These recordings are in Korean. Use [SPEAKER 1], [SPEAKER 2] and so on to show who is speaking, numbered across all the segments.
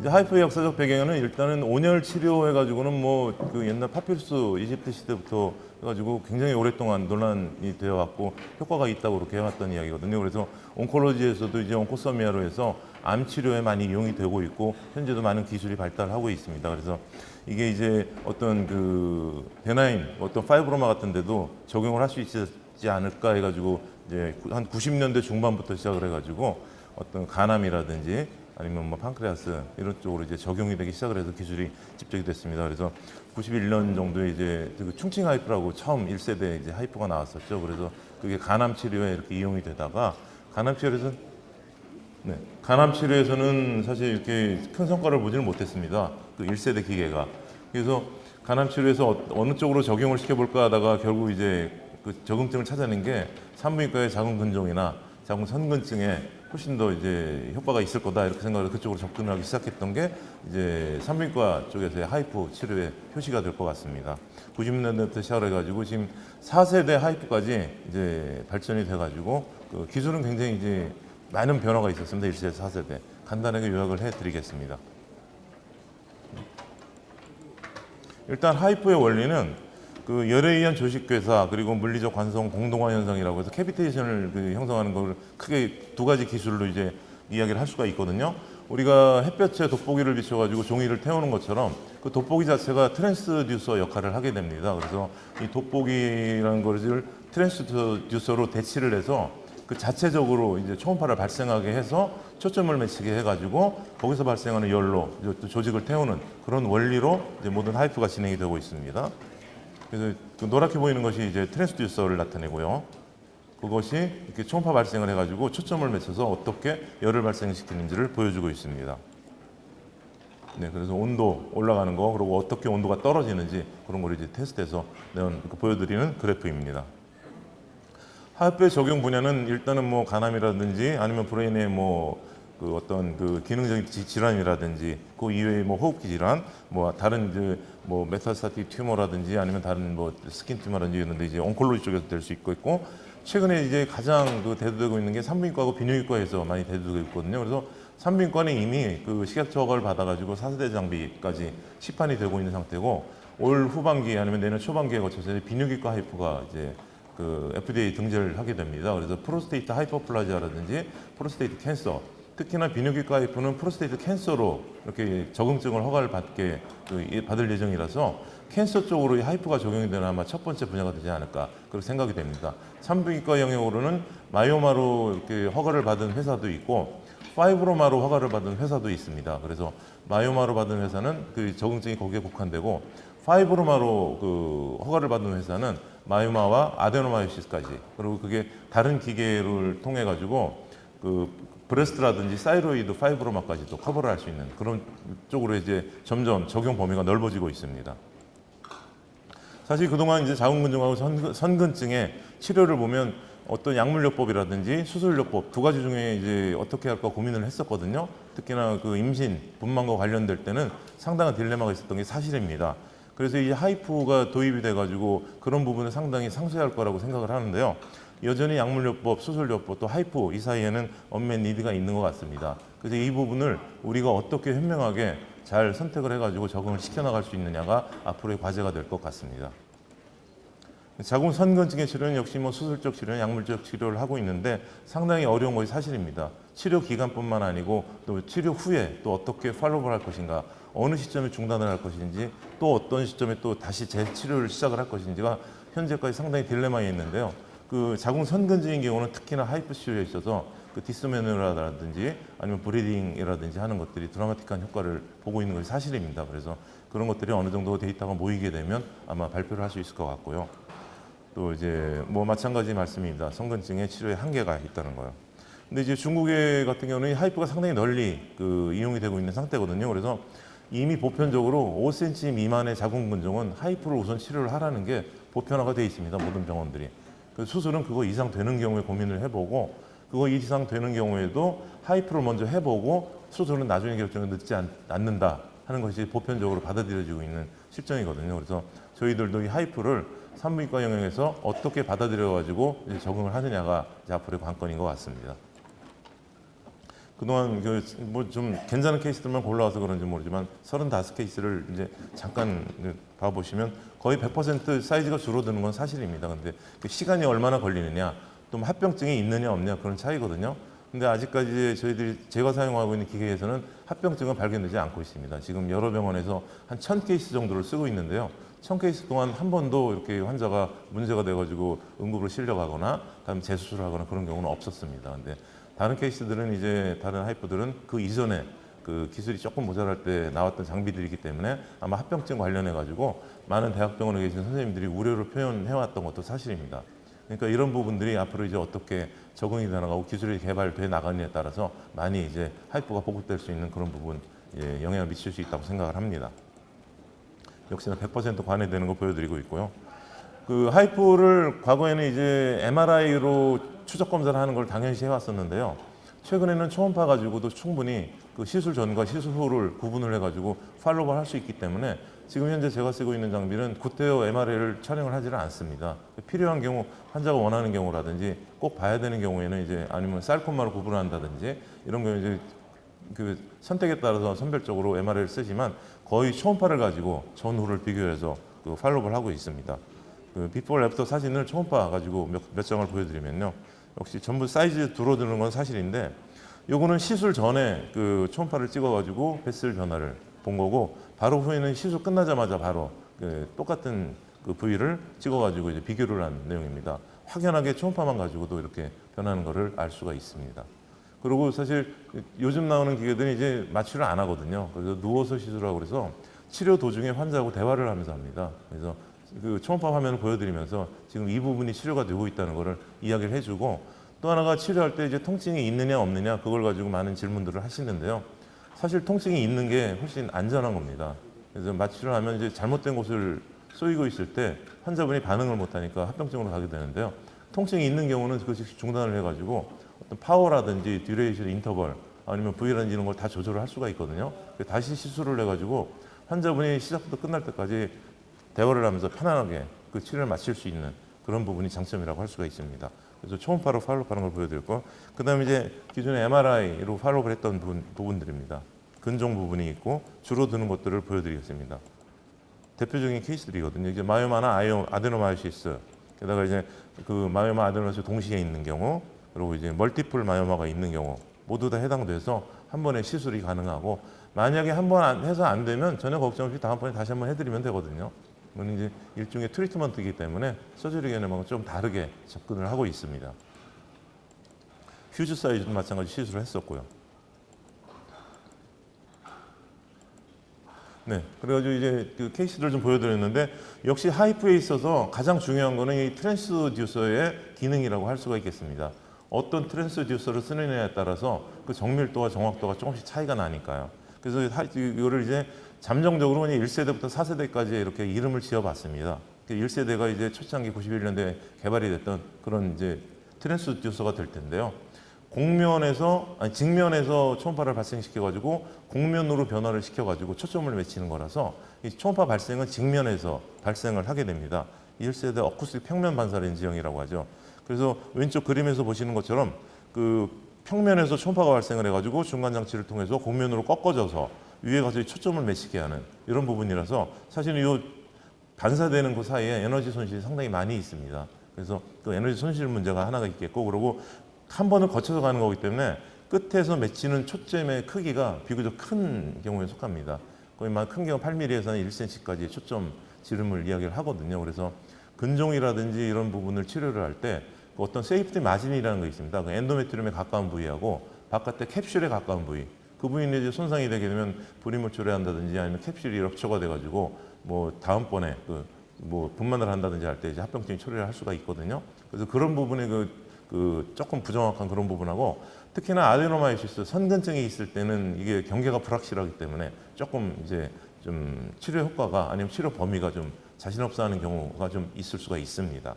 [SPEAKER 1] 이제 하이프의 역사적 배경에는 일단은 온열 치료해가지고는 뭐 그 옛날 파피루스 이집트 시대부터 해가지고 굉장히 오랫동안 논란이 되어 왔고 효과가 있다고 그렇게 해왔던 이야기거든요. 그래서 온콜로지에서도 이제 온코서미아로 해서 암 치료에 많이 이용이 되고 있고 현재도 많은 기술이 발달하고 있습니다. 그래서 이게 이제 어떤 그 베나인 어떤 파이브로마 같은 데도 적용을 할 수 있지 않을까 해가지고 이제 한 90년대 중반부터 시작을 해가지고 어떤 간암이라든지 아니면 뭐 판크레아스 이런 쪽으로 이제 적용이 되기 시작을 해서 기술이 집적이 됐습니다. 그래서 91년 정도에 이제 그 충칭 하이프라고 처음 1세대 이제 하이프가 나왔었죠. 그래서 그게 간암 치료에 이렇게 이용이 되다가 간암 치료에서는 사실 이렇게 큰 성과를 보지는 못했습니다. 그 1세대 기계가. 그래서 간암 치료에서 어느 쪽으로 적용을 시켜볼까 하다가 결국 이제 그 적응증을 찾아낸 게 산부인과의 자궁근종이나 자궁선근증에 훨씬 더 이제 효과가 있을 거다 이렇게 생각을 그쪽으로 접근을 하기 시작했던 게 이제 산부인과 쪽에서의 하이프 치료의 표시가 될 것 같습니다. 90년대부터 시작을 해가지고 지금 4세대 하이프까지 이제 발전이 돼가지고 그 기술은 굉장히 이제 많은 변화가 있었습니다. 1세대, 4세대. 간단하게 요약을 해드리겠습니다. 일단 하이프의 원리는 그 열에 의한 조직괴사 그리고 물리적 관성 공동화 현상이라고 해서 캐비테이션을 그 형성하는 걸 크게 두 가지 기술로 이제 이야기를 할 수가 있거든요. 우리가 햇볕에 돋보기를 비춰가지고 종이를 태우는 것처럼 그 돋보기 자체가 트랜스듀서 역할을 하게 됩니다. 그래서 이 돋보기라는 것을 트랜스듀서로 대치를 해서 그 자체적으로 이제 초음파를 발생하게 해서 초점을 맞추게 해가지고 거기서 발생하는 열로 조직을 태우는 그런 원리로 이제 모든 하이프가 진행이 되고 있습니다. 그래서 그 노랗게 보이는 것이 이제 트랜스듀서를 나타내고요. 그것이 이렇게 초음파 발생을 해가지고 초점을 맞춰서 어떻게 열을 발생시키는지를 보여주고 있습니다. 네, 그래서 온도 올라가는 거 그리고 어떻게 온도가 떨어지는지 그런 걸 이제 테스트해서 보여드리는 그래프입니다. 하이프의 적용 분야는 일단은 뭐 간암이라든지 아니면 브레인의 뭐 그 어떤 그 기능적인 질환이라든지 그 이외의 뭐 호흡기 질환, 뭐 다른 이제 뭐 메타스타틱 튜머라든지 아니면 다른 뭐 스킨 튜머라든지 이런데 이제 온콜로지 쪽에서 될 수 있고 최근에 이제 가장 그 대두되고 있는 게 산부인과하고 비뇨기과에서 많이 대두되고 있거든요. 그래서 산부인과는 이미 그 식약처 허가를 받아가지고 4세대 장비까지 시판이 되고 있는 상태고 올 후반기 아니면 내년 초반기에 거쳐서 비뇨기과 하이프가 이제 그 FDA 등재를 하게 됩니다. 그래서 프로스테이트 하이퍼플라지아라든지 프로스테이트 캔서, 특히나 비뇨기과 하이프는 프로스테이트 캔서로 이렇게 적응증을 허가를 받을 예정이라서 캔서 쪽으로 이 하이프가 적용이 되는 아마 첫 번째 분야가 되지 않을까 그렇게 생각이 됩니다. 산부인과 영역으로는 마이오마로 이렇게 허가를 받은 회사도 있고 파이브로마로 허가를 받은 회사도 있습니다. 그래서 마이오마로 받은 회사는 그 적응증이 거기에 국한되고 파이브로마로 그 허가를 받은 회사는 마이오마와 아데노마이오시스까지 그리고 그게 다른 기계를 통해 가지고 그 브레스트라든지 사이로이드 파이브로마까지도 커버를 할 수 있는 그런 쪽으로 이제 점점 적용 범위가 넓어지고 있습니다. 사실 그동안 이제 자궁근종하고 선근증의 치료를 보면 어떤 약물요법이라든지 수술요법 두 가지 중에 이제 어떻게 할까 고민을 했었거든요. 특히나 그 임신, 분만과 관련될 때는 상당한 딜레마가 있었던 게 사실입니다. 그래서 이 하이프가 도입이 돼가지고 그런 부분을 상당히 상쇄할 거라고 생각을 하는데요. 여전히 약물요법, 수술요법, 또 하이프 이 사이에는 언맷 니드가 있는 것 같습니다. 그래서 이 부분을 우리가 어떻게 현명하게 잘 선택을 해가지고 적응을 시켜나갈 수 있느냐가 앞으로의 과제가 될 것 같습니다. 자궁선근증의 치료는 역시 뭐 수술적 치료는 약물적 치료를 하고 있는데 상당히 어려운 것이 사실입니다. 치료 기간뿐만 아니고 또 치료 후에 또 어떻게 팔로우를 할 것인가, 어느 시점에 중단을 할 것인지, 또 어떤 시점에 또 다시 재치료를 시작을 할 것인지가 현재까지 상당히 딜레마에 있는데요. 그 자궁선근증인 경우는 특히나 하이프 치료에 있어서 그 디스메노라든지 아니면 브리딩이라든지 하는 것들이 드라마틱한 효과를 보고 있는 것이 사실입니다. 그래서 그런 것들이 어느 정도 데이터가 모이게 되면 아마 발표를 할 수 있을 것 같고요. 또 이제 뭐 마찬가지 말씀입니다. 선근증의 치료에 한계가 있다는 거요. 근데 이제 중국의 같은 경우는 하이프가 상당히 널리 그 이용이 되고 있는 상태거든요. 그래서 이미 보편적으로 5cm 미만의 자궁근종은 하이프를 우선 치료를 하라는 게 보편화가 되어 있습니다. 모든 병원들이. 그 수술은 그거 이상 되는 경우에 고민을 해보고 그거 이상 되는 경우에도 하이프를 먼저 해보고 수술은 나중에 결정을 늦지 않는다 하는 것이 보편적으로 받아들여지고 있는 실정이거든요. 그래서 저희들도 이 하이프를 산부인과 영역에서 어떻게 받아들여가지고 적응을 하느냐가 이제 앞으로의 관건인 것 같습니다. 그동안 뭐 좀 괜찮은 케이스들만 골라와서 그런지 모르지만 35케이스를 이제 잠깐 봐보시면 거의 100% 사이즈가 줄어드는 건 사실입니다. 근데 그 시간이 얼마나 걸리느냐, 또 뭐 합병증이 있느냐 없느냐 그런 차이거든요. 근데 아직까지 저희들이 제가 사용하고 있는 기계에서는 합병증은 발견되지 않고 있습니다. 지금 여러 병원에서 한 1000케이스 정도를 쓰고 있는데요. 1000케이스 동안 한 번도 이렇게 환자가 문제가 돼가지고 응급으로 실려가거나 다음 재수술을 하거나 그런 경우는 없었습니다. 근데 다른 케이스들은 이제 다른 하이프들은 그 이전에 그 기술이 조금 모자랄 때 나왔던 장비들이기 때문에 아마 합병증 관련해 가지고 많은 대학병원에 계신 선생님들이 우려를 표현해왔던 것도 사실입니다. 그러니까 이런 부분들이 앞으로 이제 어떻게 적응이 되나가고 기술이 개발돼 나가느냐에 따라서 많이 이제 하이프가 보급될 수 있는 그런 부분 영향을 미칠 수 있다고 생각을 합니다. 역시나 100% 관해되는 거 보여드리고 있고요. 그 하이프를 과거에는 이제 MRI로 추적 검사를 하는 걸 당연시 해왔었는데요. 최근에는 초음파 가지고도 충분히 그 시술 전과 시술 후를 구분을 해가지고 팔로우를 할 수 있기 때문에 지금 현재 제가 쓰고 있는 장비는 구태여 MRI를 촬영을 하지는 않습니다. 필요한 경우 환자가 원하는 경우라든지 꼭 봐야 되는 경우에는 이제 아니면 쌀콤마로 구분한다든지 이런 경우 이제 그 선택에 따라서 선별적으로 MRI를 쓰지만 거의 초음파를 가지고 전후를 비교해서 그 팔로우를 하고 있습니다. 그 비포 애프터 사진을 초음파 가지고 몇 장을 보여드리면요. 역시 전부 사이즈 줄어드는 건 사실인데 요거는 시술 전에 그 초음파를 찍어가지고 뱃슬 변화를 본 거고 바로 후에는 시술 끝나자마자 바로 그 똑같은 그 부위를 찍어가지고 이제 비교를 한 내용입니다. 확연하게 초음파만 가지고도 이렇게 변하는 거를 알 수가 있습니다. 그리고 사실 요즘 나오는 기계들은 이제 마취를 안 하거든요. 그래서 누워서 시술하고 그래서 치료 도중에 환자하고 대화를 하면서 합니다. 그래서 그 초음파 화면을 보여드리면서 지금 이 부분이 치료가 되고 있다는 것을 이야기를 해주고 또 하나가 치료할 때 이제 통증이 있느냐 없느냐 그걸 가지고 많은 질문들을 하시는데요. 사실 통증이 있는 게 훨씬 안전한 겁니다. 그래서 마취를 하면 이제 잘못된 곳을 쏘이고 있을 때 환자분이 반응을 못하니까 합병증으로 가게 되는데요. 통증이 있는 경우는 그것이 중단을 해가지고 어떤 파워라든지 듀레이션 인터벌 아니면 부위라든지 이런 걸 다 조절을 할 수가 있거든요. 다시 시술을 해가지고 환자분이 시작부터 끝날 때까지 대화를 하면서 편안하게 그 치료를 마칠 수 있는 그런 부분이 장점이라고 할 수가 있습니다. 그래서 초음파로 팔로우하는 걸 보여드렸고, 그 다음에 이제 기존에 MRI로 팔로우를 했던 부분들입니다. 근종 부분이 있고 줄어드는 것들을 보여드리겠습니다. 대표적인 케이스들이거든요. 이제 마요마나 아데노마요시스, 게다가 이제 그 마요마 아데노마요시스 동시에 있는 경우, 그리고 이제 멀티플 마요마가 있는 경우 모두 다 해당돼서 한 번에 시술이 가능하고 만약에 한 번 해서 안 되면 전혀 걱정 없이 다음번에 다시 한번 해드리면 되거든요. 이건 이제 일종의 트리트먼트이기 때문에 서저리 개념하고 좀 다르게 접근을 하고 있습니다. 휴즈 사이즈도 마찬가지 시술을 했었고요. 네, 그래가지고 이제 그 케이스를 좀 보여드렸는데 역시 하이프에 있어서 가장 중요한 거는 이 트랜스듀서의 기능이라고 할 수가 있겠습니다. 어떤 트랜스듀서를 쓰느냐에 따라서 그 정밀도와 정확도가 조금씩 차이가 나니까요. 그래서 이거를 이제 잠정적으로 1세대부터 4세대까지 이렇게 이름을 지어봤습니다. 1세대가 이제 초창기 91년대에 개발이 됐던 그런 이제 트랜스듀서가 될 텐데요. 직면에서 초음파를 발생시켜가지고 곡면으로 변화를 시켜가지고 초점을 맞추는 거라서 이 초음파 발생은 직면에서 발생을 하게 됩니다. 1세대 어쿠스틱 평면 반사 렌즈형이라고 하죠. 그래서 왼쪽 그림에서 보시는 것처럼 그 평면에서 초음파가 발생을 해가지고 중간 장치를 통해서 곡면으로 꺾어져서 위에 가서 초점을 매치게 하는 이런 부분이라서 사실 이 반사되는 그 사이에 에너지 손실이 상당히 많이 있습니다. 그래서 그 에너지 손실 문제가 하나가 있겠고, 그리고 한 번을 거쳐서 가는 거기 때문에 끝에서 맺히는 초점의 크기가 비교적 큰 경우에 속합니다. 거의 큰 경우 8mm에서 1cm까지 초점 지름을 이야기를 하거든요. 그래서 근종이라든지 이런 부분을 치료를 할 때 어떤 세이프티 마진이라는 거 있습니다. 그 엔도메트리움에 가까운 부위하고 바깥에 캡슐에 가까운 부위, 그 부위는 이제 손상이 되게 되면 불임을 초래한다든지 아니면 캡슐이 럽처가 돼가지고 뭐 다음번에 뭐 분만을 한다든지 할 때 이제 합병증이 초래를 할 수가 있거든요. 그래서 그런 부분에 그 조금 부정확한 그런 부분하고 특히나 아데노마요시스 선근증이 있을 때는 이게 경계가 불확실하기 때문에 조금 이제 좀 치료 효과가 아니면 치료 범위가 좀 자신 없어 하는 경우가 좀 있을 수가 있습니다.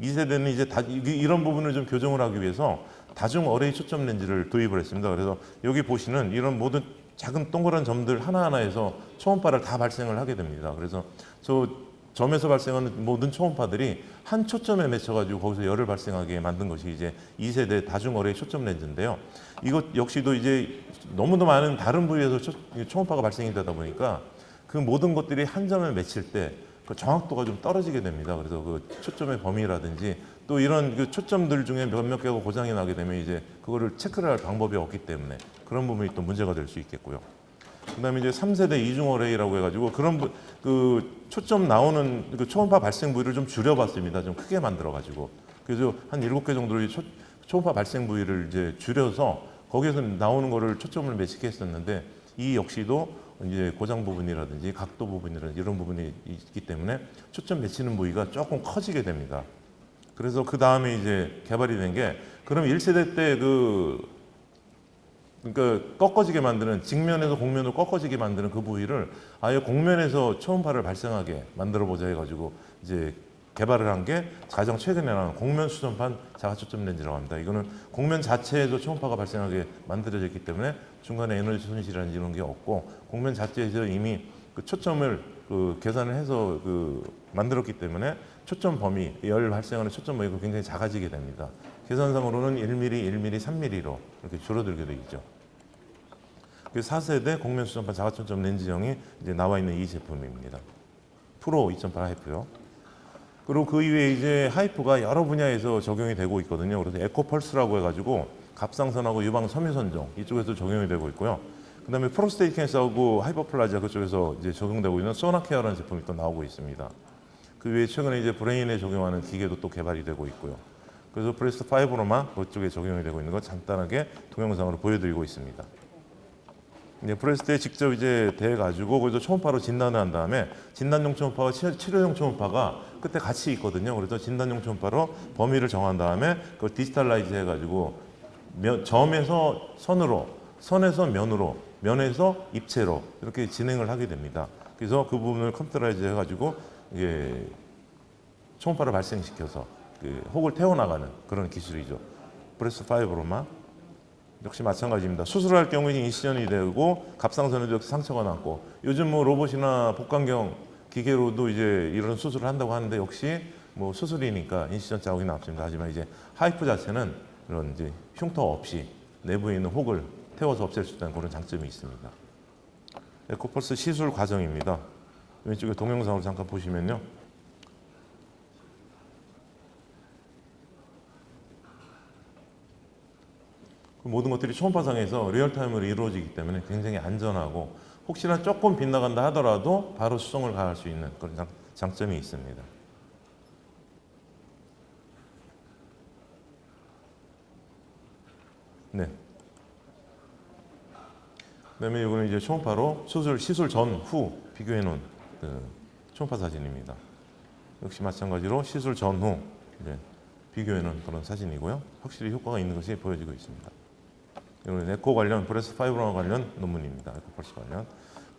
[SPEAKER 1] 2세대는 이제 이런 부분을 좀 교정을 하기 위해서 다중 어레이 초점 렌즈를 도입을 했습니다. 그래서 여기 보시는 이런 모든 작은 동그란 점들 하나하나에서 초음파를 다 발생을 하게 됩니다. 그래서 저 점에서 발생하는 모든 초음파들이 한 초점에 맺혀가지고 거기서 열을 발생하게 만든 것이 이제 2세대 다중어레이 초점 렌즈인데요. 이것 역시도 이제 너무도 많은 다른 부위에서 초음파가 발생이 되다 보니까 그 모든 것들이 한 점에 맺힐 때 그 정확도가 좀 떨어지게 됩니다. 그래서 그 초점의 범위라든지 또 이런 그 초점들 중에 몇몇 개가 고장이 나게 되면 이제 그거를 체크를 할 방법이 없기 때문에 그런 부분이 또 문제가 될 수 있겠고요. 그다음에 이제 3세대 이중어레이라고 해가지고 그런 그 초점 나오는 그 초음파 발생 부위를 좀 줄여봤습니다. 좀 크게 만들어가지고 그래서 한 7개 정도의 초음파 발생 부위를 이제 줄여서 거기에서 나오는 거를 초점을 매치게 했었는데 이 역시도 이제 고장 부분이라든지 각도 부분이라든지 이런 부분이 있기 때문에 초점 매치는 부위가 조금 커지게 됩니다. 그래서 그 다음에 이제 개발이 된 게 그럼 1세대 때 그러니까 꺾어지게 만드는 직면에서 곡면으로 꺾어지게 만드는 그 부위를 아예 곡면에서 초음파를 발생하게 만들어 보자 해가지고 이제 개발을 한 게 가장 최근에 나온 곡면 수점판 자가초점 렌즈라고 합니다. 이거는 곡면 자체에서 초음파가 발생하게 만들어졌기 때문에 중간에 에너지 손실이라든지 이런 게 없고 곡면 자체에서 이미 그 초점을 계산을 해서 만들었기 때문에 초점 범위, 열 발생하는 초점 범위가 굉장히 작아지게 됩니다. 계산상으로는 1mm, 1mm, 3mm로 이렇게 줄어들게 되어 있죠. 4세대 곡면 수점판 자가초점 렌즈형이 이제 나와 있는 이 제품입니다. 프로 2.8 하이프요. 그리고 그 이외에 이제 하이프가 여러 분야에서 적용이 되고 있거든요. 그래서 에코펄스라고 해가지고 갑상선하고 유방 섬유선종 이쪽에서 적용이 되고 있고요. 그다음에 프로스테이트 캔서하고 하이퍼플라지아 그쪽에서 이제 적용되고 있는 소나케어라는 제품이 또 나오고 있습니다. 그 외에 최근에 이제 브레인에 적용하는 기계도 또 개발이 되고 있고요. 그래서 브레스트 파이브로마 그쪽에 적용이 되고 있는 거 간단하게 동영상으로 보여드리고 있습니다. 이제 브레스트에 직접 이제 대가지고 거기서 초음파로 진단을 한 다음에 진단용 초음파와 치료용 초음파가 끝에 같이 있거든요. 그래서 진단용 초음파로 범위를 정한 다음에 그걸 디지털라이즈 해가지고 점에서 선으로, 선에서 면으로, 면에서 입체로 이렇게 진행을 하게 됩니다. 그래서 그 부분을 컴퓨터라이즈 해가지고 이게 초음파를 발생시켜서 그 혹을 태워나가는 그런 기술이죠. 브레스트 파이브로마 역시 마찬가지입니다. 수술할 경우에 인시전이 되고 갑상선에도 이렇게 상처가 났고 요즘 뭐 로봇이나 복강경 기계로도 이제 이런 수술을 한다고 하는데 역시 뭐 수술이니까 인시전 자국이 남습니다. 하지만 이제 하이프 자체는 그런 이제 흉터 없이 내부에 있는 혹을 태워서 없앨 수 있다는 그런 장점이 있습니다. 에코펄스 시술 과정입니다. 왼쪽에 동영상으로 잠깐 보시면요. 모든 것들이 초음파상에서 리얼타임으로 이루어지기 때문에 굉장히 안전하고 혹시나 조금 빗나간다 하더라도 바로 수정을 가할 수 있는 그런 장점이 있습니다. 네. 그다음에 이거는 이제 초음파로 시술 전, 후 비교해 놓은 초음파 사진입니다. 역시 마찬가지로 시술 전후 비교해 놓은 그런 사진이고요. 확실히 효과가 있는 것이 보여지고 있습니다. 이건 에코 관련, 브레스트 파이브로마 관련 논문입니다. 에코펄스 관련.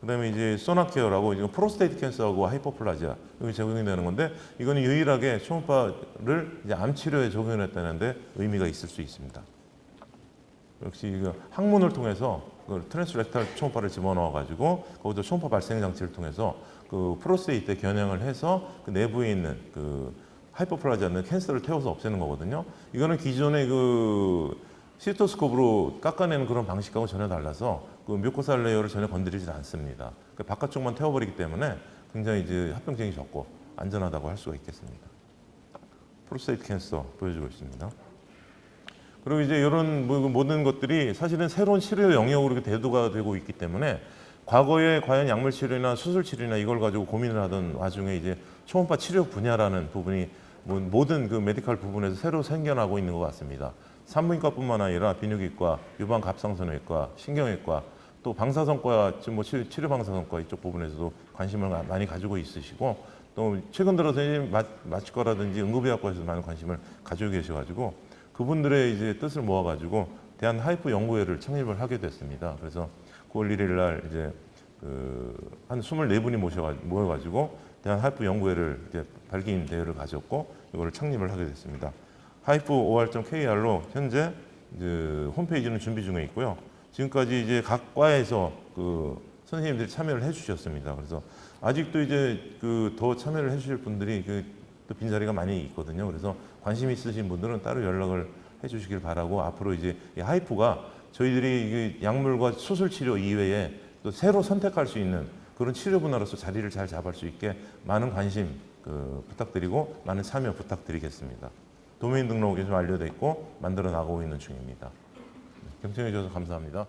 [SPEAKER 1] 그다음에 이제 소나케어라고 이거 프로스테이트 캔서하고 하이퍼플라지아 여기 적용이 되는 건데 이거는 유일하게 초음파를 이제 암 치료에 적용했다는데 의미가 있을 수 있습니다. 역시 이거 항문을 통해서 그 트랜스렉탈 초음파를 집어넣어 가지고 거기서 초음파 발생 장치를 통해서 그 프로스테이트에 겨냥을 해서 그 내부에 있는 그 하이퍼플라지아는 캔서를 태워서 없애는 거거든요. 이거는 기존의 그 시토스코프로 깎아내는 그런 방식하고 전혀 달라서 그 뮤코살 레이어를 전혀 건드리지 않습니다. 그 바깥쪽만 태워버리기 때문에 굉장히 이제 합병증이 적고 안전하다고 할 수가 있겠습니다. 프로스테이트 캔서 보여주고 있습니다. 그리고 이제 이런 모든 것들이 사실은 새로운 치료 영역으로 대두가 되고 있기 때문에 과거에 과연 약물 치료나 수술 치료나 이걸 가지고 고민을 하던 와중에 이제 초음파 치료 분야라는 부분이 모든 그 메디컬 부분에서 새로 생겨나고 있는 것 같습니다. 산부인과뿐만 아니라 비뇨기과, 유방 갑상선외과, 신경외과, 또 방사선과 지금 뭐 치료 방사선과 이쪽 부분에서도 관심을 많이 가지고 있으시고 또 최근 들어서 마취과라든지 응급의학과에서 많은 관심을 가지고 계셔가지고 그분들의 이제 뜻을 모아가지고 대한 하이프 연구회를 창립을 하게 됐습니다. 그래서 9월 1일 날 이제 한 24분이 모여가지고 대한 하이프 연구회를 이제 발기인 대회를 가졌고 이거를 창립을 하게 됐습니다. hype-or.kr로 현재 홈페이지는 준비 중에 있고요. 지금까지 이제 각 과에서 그 선생님들이 참여를 해주셨습니다. 그래서 아직도 이제 그 더 참여를 해주실 분들이 또 빈자리가 많이 있거든요. 그래서 관심 있으신 분들은 따로 연락을 해주시길 바라고, 앞으로 이제 이 하이프가 저희들이 이 약물과 수술 치료 이외에 또 새로 선택할 수 있는 그런 치료 분야로서 자리를 잘 잡을 수 있게 많은 관심 부탁드리고 많은 참여 부탁드리겠습니다. 도메인 등록이 좀 완료돼 있고 만들어 나가고 있는 중입니다. 경청해 주셔서 감사합니다.